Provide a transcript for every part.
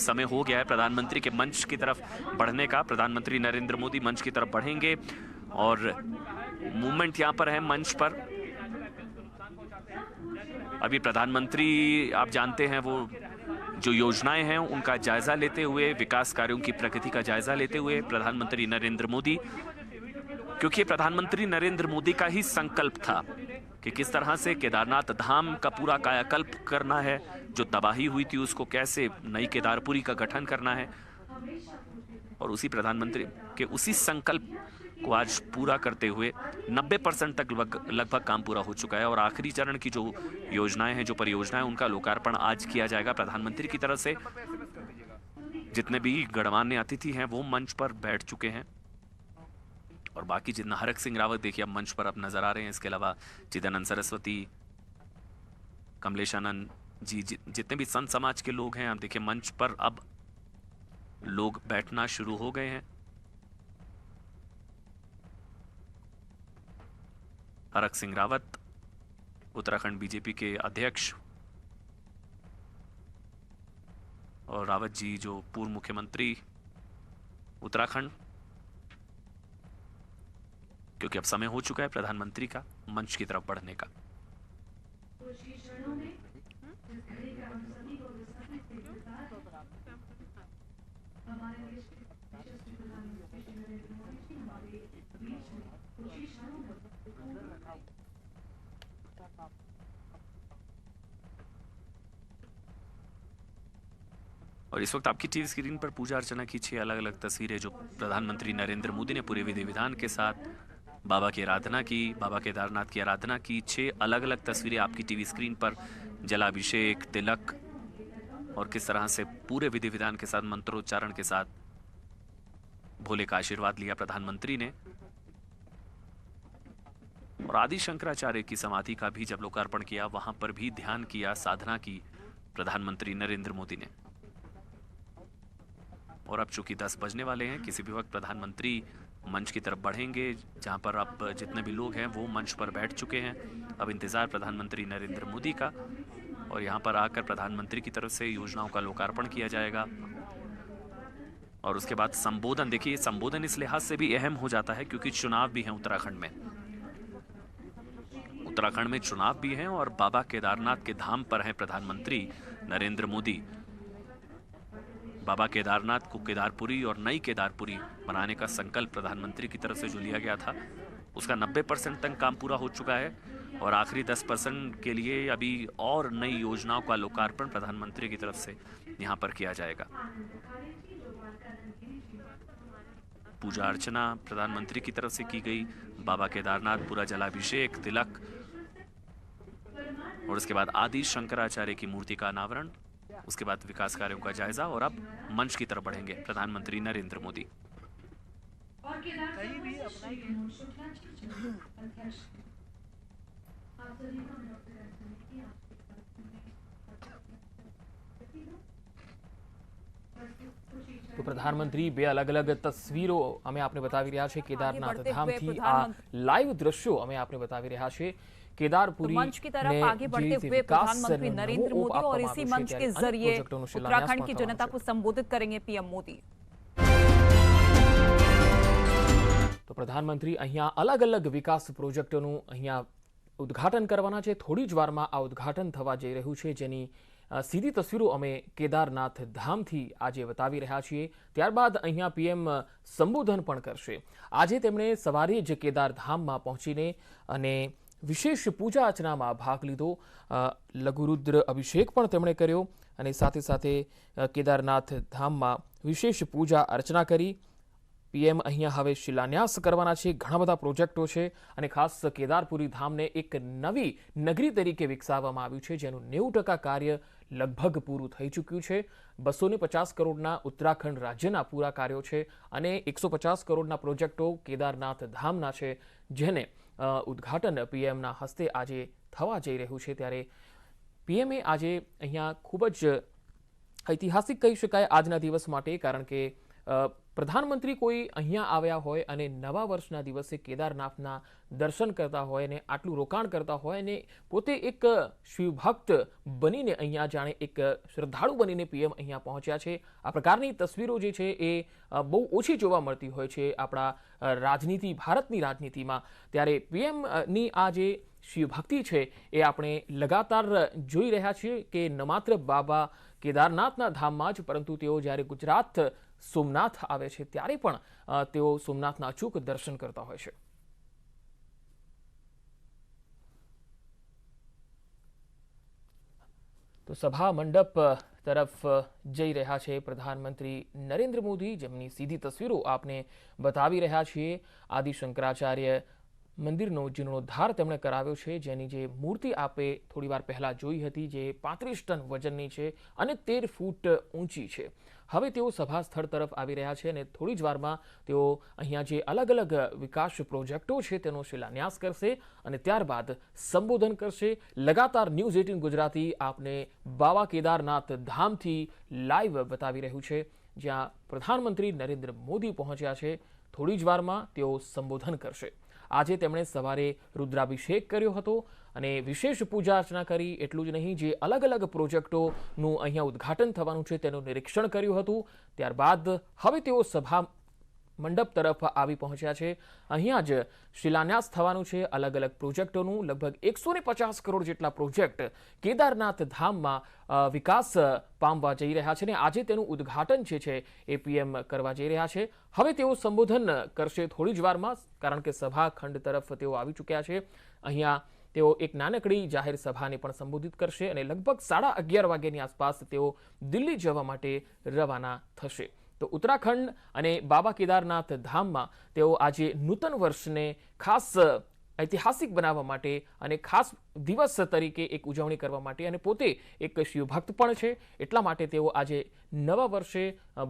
समय हो गया है प्रधानमंत्री के मंच की तरफ बढ़ने का। प्रधानमंत्री नरेंद्र मोदी मंच की तरफ बढ़ेंगे और मूवमेंट यहाँ पर है मंच पर। अभी प्रधानमंत्री आप जानते हैं वो जो योजनाएं हैं उनका जायजा लेते हुए, विकास कार्यों की प्रगति का जायजा लेते हुए प्रधानमंत्री नरेंद्र मोदी, क्योंकि प्रधानमंत्री नरेंद्र मोदी का ही संकल्प था कि किस तरह से केदारनाथ धाम का पूरा कायाकल्प करना है, जो तबाही हुई थी उसको कैसे नई केदारपुरी का गठन करना है। और उसी प्रधानमंत्री के उसी संकल्प को आज पूरा करते हुए 90% तक लगभग काम पूरा हो चुका है और आखिरी चरण की जो योजनाएं हैं, जो परियोजनाएं, उनका लोकार्पण आज किया जाएगा प्रधानमंत्री की तरफ से। जितने भी गणमान्य अतिथि हैं वो मंच पर बैठ चुके हैं और बाकी जितना हरक सिंह रावत देखिए अब मंच पर अब नजर आ रहे हैं। इसके अलावा चिदानंद सरस्वती, कमलेशानंद जी, जितने भी संत समाज के लोग हैं, आप देखिए मंच पर अब लोग बैठना शुरू हो गए हैं। हरक सिंह रावत उत्तराखंड बीजेपी के अध्यक्ष और रावत जी जो पूर्व मुख्यमंत्री उत्तराखंड, क्योंकि अब समय हो चुका है प्रधानमंत्री का मंच की तरफ बढ़ने का। और इस वक्त आपकी टीवी स्क्रीन पर पूजा अर्चना की 6 अलग अलग तस्वीरें जो प्रधानमंत्री नरेंद्र मोदी ने पूरे विधि विधान के साथ बाबा की आराधना की, बाबा केदारनाथ की आराधना की। 6 अलग अलग तस्वीरें आपकी टीवी स्क्रीन पर, जलाभिषेक, तिलक और किस तरह से पूरे विधि विधान के साथ मंत्रोच्चारण के साथ भोले का आशीर्वाद लिया प्रधानमंत्री ने। और आदि शंकराचार्य की समाधि का भी जब लोकार्पण किया, वहां पर भी ध्यान किया, साधना की प्रधानमंत्री नरेंद्र मोदी ने। और अब चूंकि 10 बजने वाले हैं, किसी भी वक्त प्रधानमंत्री मंच की तरफ बढ़ेंगे, जहां पर अब जितने भी लोग हैं वो मंच पर बैठ चुके हैं। अब इंतजार प्रधानमंत्री नरेंद्र मोदी का और यहां पर आकर प्रधानमंत्री की तरफ से योजनाओं का लोकार्पण किया जाएगा। और उसके बाद संबोधन, देखिए संबोधन इस लिहाज से भी अहम हो जाता है क्योंकि चुनाव भी है उत्तराखंड में। उत्तराखंड में चुनाव भी हैं और बाबा केदारनाथ के धाम पर हैं प्रधानमंत्री नरेंद्र मोदी। बाबा केदारनाथ को केदारपुरी और नई केदारपुरी बनाने का संकल्प प्रधानमंत्री की तरफ से जो लिया गया था, उसका 90% तक काम पूरा हो चुका है और आखिरी 10% के लिए अभी और नई योजनाओं का लोकार्पण प्रधानमंत्री की तरफ से यहां पर किया जाएगा। पूजा अर्चना प्रधानमंत्री की तरफ से की गई, बाबा केदारनाथ पूरा जलाभिषेक, तिलक और उसके बाद आदि शंकराचार्य की मूर्ति का अनावरण, उसके बाद विकास कार्यों का जायजा और अब मंच की तरफ बढ़ेंगे प्रधानमंत्री नरेंद्र मोदी। तो प्रधानमंत्री बे अलग अलग तस्वीरों अमे आपने बतावी रह्या छे। केदारनाथ धाम थी आ लाइव दृश्यों अमे आपने बतावी रह्या छे। केदारपुरी तो मंच की तरफ आगे बढ़ते हुए प्रधानमंत्री नरेंद्र मोदी और इसी मंच के जरिए उत्तराखंड की जनता को संबोधित करेंगे पीएम मोदी। तो प्रधानमंत्री अहींया अलग अलग विकास प्रोजेक्टोनुं अहींया उद्घाटन करवाना छे। थोड़ी ज वारमां आ उद्घाटन थवा जई रह्युं छे, जेनी सीधी तस्वीरों अमे केदारनाथ धाम थी आजे बतावी रह्या छीए। त्यारबाद अहींया पीएम संबोधन पण करशे। आजे तेमणे सवारे ज केदार धाममां पहोंचीने अने विशेष पूजा अर्चना में भाग लीधो। लघुरुद्र अभिषेक पण तेमणे कर्यो अने साथे साथे केदारनाथ धाम में विशेष पूजा अर्चना करी। पीएम अहींया हवे शिलान्यास करवाना छे। घणा बधा प्रोजेक्टो छे अने खास केदारपुरी धाम ने एक नवी नगरी तरीके विकसाववामां आव्युं छे, जेनुं 90% कार्य लगभग पूरुं थई चूक्युं छे। 250 करोड़ना उत्तराखंड राज्यना पूरा कार्यो छे अने 150 करोड़ना प्रोजेक्टो केदारनाथ धामना छे, जेने उद्घाटन पीएमना हस्ते आजे थवा जई रह्युं छे। त्यारे पीएमए आजे अहींया खूब ज ऐतिहासिक कही शकाय आजना दिवस माटे, कारण के પ્રધાનમંત્રી કોઈ અહીંયા આવ્યા હોય અને નવા વર્ષના દિવસે કેદારનાથના દર્શન કરતા હોય અને આટલું રોકાણ કરતા હોય અને પોતે એક શિવભક્ત બનીને અહીંયા જાણે એક શ્રદ્ધાળુ બનીને પીએમ અહીંયા પહોંચ્યા છે. આ પ્રકારની તસવીરો જે છે એ બહુ ઓછી જોવા મળતી હોય છે આપણા ભારતની રાજનીતિમાં. ત્યારે પીએમની આ જે શિવભક્તિ છે એ આપણે લગાતાર જોઈ રહ્યા છીએ કે ન માત્ર બાબા કેદારનાથના ધામમાં જ, પરંતુ તેઓ જ્યારે ગુજરાત સોમનાથ આવે છે ત્યારે પણ તેઓ સોમનાથના અચૂક દર્શન કરતા હોય છે. તો સભા મંડપ તરફ જઈ રહ્યા છે પ્રધાનમંત્રી નરેન્દ્ર મોદી, જેમની સીધી તસવીરો આપને બતાવી રહ્યા છીએ. આદિ શંકરાચાર્ય મંદિરનો જીર્ણોદ્ધાર તેમણે કરાવ્યો છે, જેની જે મૂર્તિ આપે થોડી વાર પહેલા જોઈ હતી, જે 35 ટન વજનની છે અને 13 ફૂટ ઊંચી છે. હવે તેઓ સભા સ્થળ તરફ આવી રહ્યા છે અને થોડી જ વારમાં તેઓ અહીંયા જે અલગ અલગ વિકાસ પ્રોજેક્ટો છે તેનો શિલાન્યાસ કરશે અને ત્યારબાદ સંબોધન કરશે. લગાતાર ન્યૂઝ 18 ગુજરાતી આપને બાબા કેદારનાથ ધામથી લાઈવ બતાવી રહ્યું છે, જ્યાં પ્રધાનમંત્રી નરેન્દ્ર મોદી પહોંચ્યા છે. થોડી જ વારમાં તેઓ સંબોધન કરશે. આજે તેમણે સવારે રુદ્રાભિષેક કર્યો હતો અને વિશેષ પૂજા અર્ચના કરી. એટલું જ નહીં, જે અલગ અલગ પ્રોજેક્ટોનું અહીંયા ઉદ્ઘાટન થવાનું છે તેનું નિરીક્ષણ કર્યું હતું. ત્યારબાદ હવે તેઓ સભા મંડપ તરફ આવી પહોંચ્યા છે. અહીંયા જ શિલાન્યાસ થવાનું છે અલગ અલગ પ્રોજેક્ટોનું. લગભગ 150 કરોડ જેટલા પ્રોજેક્ટ કેદારનાથ ધામમાં વિકાસ પામવા જઈ રહ્યા છે અને આજે તેનું ઉદ્ઘાટન છે એ પીએમ કરવા જઈ રહ્યા છે. હવે તેઓ સંબોધન કરશે થોડી જ વારમાં, કારણ કે સભાખંડ તરફ તેઓ આવી ચૂક્યા છે. અહીંયા તેઓ એક નાનકડી જાહેર સભાને પણ સંબોધિત કરશે અને લગભગ 11:30 વાગ્યાની આસપાસ તેઓ દિલ્હી જવા માટે રવાના થશે. તો ઉત્તરાખંડ અને બાબા કેદારનાથ ધામમાં તેઓ આજે નૂતન વર્ષને ખાસ ઐતિહાસિક બનાવવા માટે અને ખાસ દિવસ તરીકે એક ઉજવણી કરવા માટે, અને પોતે એક શિવભક્ત પણ છે એટલા માટે તેઓ આજે નવા વર્ષે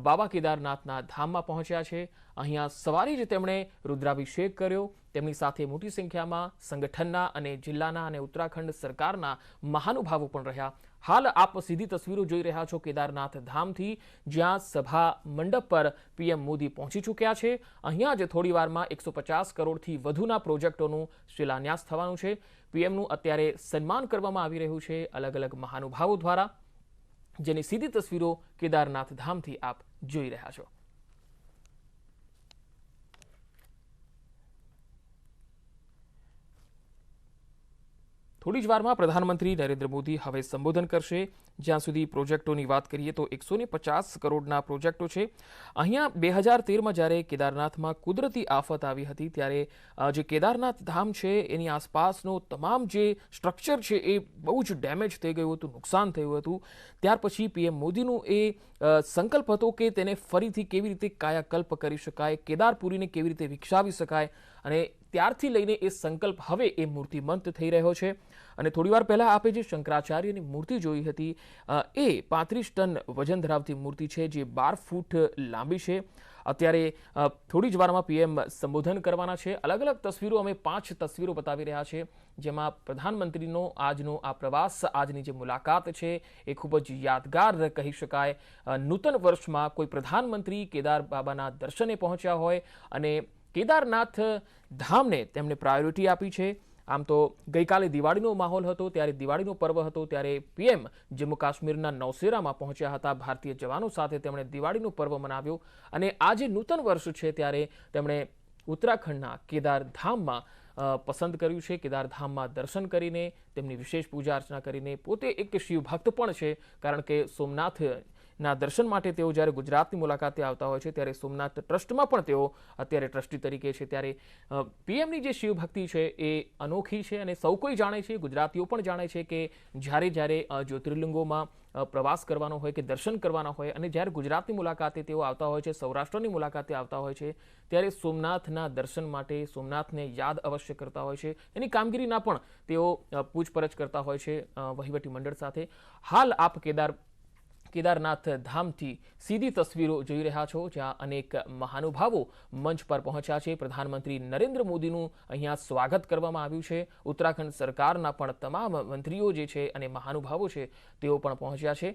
બાબા કેદારનાથના ધામમાં પહોંચ્યા છે. અહીંયા સવારે જ તેમણે રુદ્રાભિષેક કર્યો. તેમની સાથે મોટી સંખ્યામાં સંગઠનના અને જિલ્લાના અને ઉત્તરાખંડ સરકારના મહાનુભાવો પણ રહ્યા. હાલ આપ સીધી તસવીરો જોઈ રહ્યા છો કેદારનાથ ધામથી, જ્યાં સભા મંડપ પર પીએમ મોદી પહોંચી ચૂક્યા છે. અહીંયા જ થોડી વારમાં 150 કરોડથી વધુના પ્રોજેક્ટોનું શિલાન્યાસ થવાનું છે. પીએમનું અત્યારે સન્માન કરવામાં આવી રહ્યું છે અલગ અલગ મહાનુભાવો દ્વારા, જેની સીધી તસવીરો કેદારનાથ ધામથી આપ જોઈ રહ્યા છો. થોડી જ વારમાં પ્રધાનમંત્રી નરેન્દ્ર મોદી હવે સંબોધન કરશે. જ્યાં સુધી પ્રોજેક્ટોની વાત કરીએ તો 150 કરોડના પ્રોજેક્ટો છે. અહીંયા 2013માં જ્યારે કેદારનાથમાં કુદરતી આફત આવી હતી ત્યારે જે કેદારનાથ ધામ છે એની આસપાસનો તમામ જે સ્ટ્રક્ચર છે એ બહુ જ ડેમેજ થઈ ગયું હતું, નુકસાન થયું હતું. ત્યાર પછી પીએમ મોદીનું એ સંકલ્પ હતો કે તેને ફરીથી કેવી રીતે કાયાકલ્પ કરી શકાય, કેદારપુરીને કેવી રીતે વિકસાવી શકાય, અને ત્યારથી લઈને એ સંકલ્પ હવે એ મૂર્તિમંત થઈ રહ્યો છે. અને થોડી વાર પહેલા આપે જે શંકરાચાર્યની મૂર્તિ જોઈ હતી એ 35 ટન વજન ધરાવતી મૂર્તિ છે, જે 12 ફૂટ લાંબી છે. અત્યારે થોડી જ વારમાં પીએમ સંબોધન કરવાના છે. અલગ અલગ તસવીરો અમે 5 તસવીરો બતાવી રહ્યા છે, જેમાં પ્રધાનમંત્રીનો આજનો આ પ્રવાસ, આજની જે મુલાકાત છે એ ખૂબ જ યાદગાર કહી શકાય. નૂતન વર્ષમાં કોઈ પ્રધાનમંત્રી કેદાર બાબાના દર્શને પહોંચ્યા હોય અને કેદારનાથ ધામને તેમણે પ્રાયોરિટી આપી છે. આમ તો ગઈકાલે દિવાળીનો માહોલ હતો, ત્યારે દિવાળીનો પર્વ હતો, ત્યારે પીએમ જમ્મુ કાશ્મીરના નૌશેરામાં પહોંચ્યા હતા. ભારતીય જવાનો સાથે તેમણે દિવાળીનો પર્વ મનાવ્યો અને આજે નૂતન વર્ષ છે ત્યારે તેમણે ઉત્તરાખંડના કેદાર ધામમાં પસંદ કર્યું છે. કેદારધામમાં દર્શન કરીને, તેમની વિશેષ પૂજા અર્ચના કરીને, પોતે એક શિવભક્ત પણ છે, કારણ કે સોમનાથના દર્શન માટે તેઓ જ્યારે ગુજરાતની મુલાકાતે આવતા હોય છે ત્યારે સોમનાથ ટ્રસ્ટમાં પણ તેઓ અત્યારે ટ્રસ્ટી તરીકે છે. ત્યારે પીએમની જે શિવભક્તિ છે એ અનોખી છે અને સૌ કોઈ જાણે છે, ગુજરાતીઓ પણ જાણે છે કે જ્યારે જ્યોતિર્લિંગોમાં પ્રવાસ કરવાનો હોય કે દર્શન કરવાના હોય અને જ્યારે ગુજરાતની મુલાકાતે તેઓ આવતા હોય છે, સૌરાષ્ટ્રની મુલાકાતે આવતા હોય છે, ત્યારે સોમનાથના દર્શન માટે સોમનાથને યાદ અવશ્ય કરતા હોય છે. એની કામગીરીના પણ તેઓ પૂછપરછ કરતા હોય છે વહીવટી મંડળ સાથે. હાલ આપ કેદારનાથ ધામથી સીધી તસવીરો જોઈ રહ્યા છો, જ્યાં અનેક મહાનુભાવો મંચ પર પહોંચ્યા છે. પ્રધાનમંત્રી નરેન્દ્ર મોદીનું અહીંયા સ્વાગત કરવામાં આવ્યું છે. ઉત્તરાખંડ સરકારના પણ તમામ મંત્રીઓ જે છે અને મહાનુભાવો છે તેઓ પણ પહોંચ્યા છે.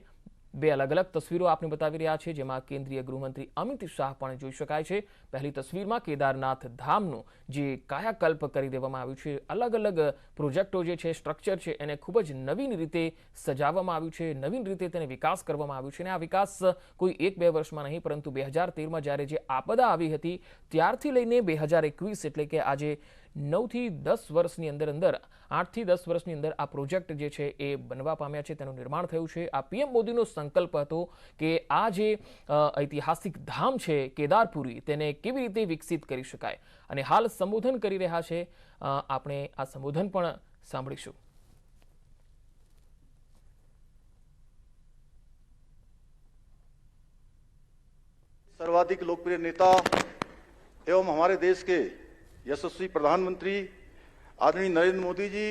બે અલગ અલગ તસવીરો આપને બતાવી રહ્યા છે, જેમાં કેન્દ્રીય ગૃહમંત્રી અમિત શાહ પણ જોઈ શકાય છે। પહેલી તસવીરમાં કેદારનાથ ધામનું જે કાયાકલ્પ કરી દેવામાં આવ્યું છે, અલગ અલગ પ્રોજેક્ટો જે છે, સ્ટ્રક્ચર છે, એને ખૂબ જ નવીન રીતે સજાવવામાં આવ્યું છે, નવીન રીતે તેને વિકાસ કરવામાં આવ્યું છે। અને આ વિકાસ કોઈ 1-2 વર્ષમાં નહીં, પરંતુ 2013માં જ્યારે જે આપદા આવી હતી ત્યારથી લઈને 2021 એટલે કે આજે 9 થી 10 વર્ષની અંદર 8 થી 10 વર્ષની અંદર આ પ્રોજેક્ટ જે છે એ બનવા પામ્યા છે, તેનું નિર્માણ થયું છે। આ પીએમ મોદીનો સંકલ્પ હતો કે આ જે ઐતિહાસિક ધામ છે કેદારપુરી, તેને કેવી રીતે વિકસિત કરી શકાય, અને હાલ સંબોધન કરી રહ્યા છે। આપણે આ સંબોધન પણ સાંભળીશું। सर्वाधिक लोकप्रिय नेता एवं हमारे देश के यशस्वी प्रधानमंत्री आदरणीय नरेंद्र मोदी जी,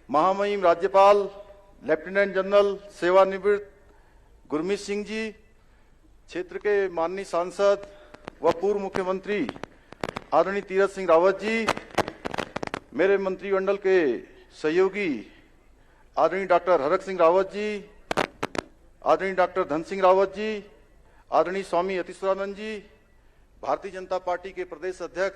महामहिम राज्यपाल लेफ्टिनेंट जनरल सेवानिवृत्त गुरमीत सिंह जी, क्षेत्र के माननीय सांसद व पूर्व मुख्यमंत्री आदरणीय तीरथ सिंह रावत जी, मेरे मंत्रिमंडल के सहयोगी आदरणीय डॉक्टर हरक सिंह रावत जी, आदरणीय डॉक्टर धन सिंह रावत जी, आदरणीय स्वामी यतीश्वरानंद जी, भारतीय जनता पार्टी के प्रदेश अध्यक्ष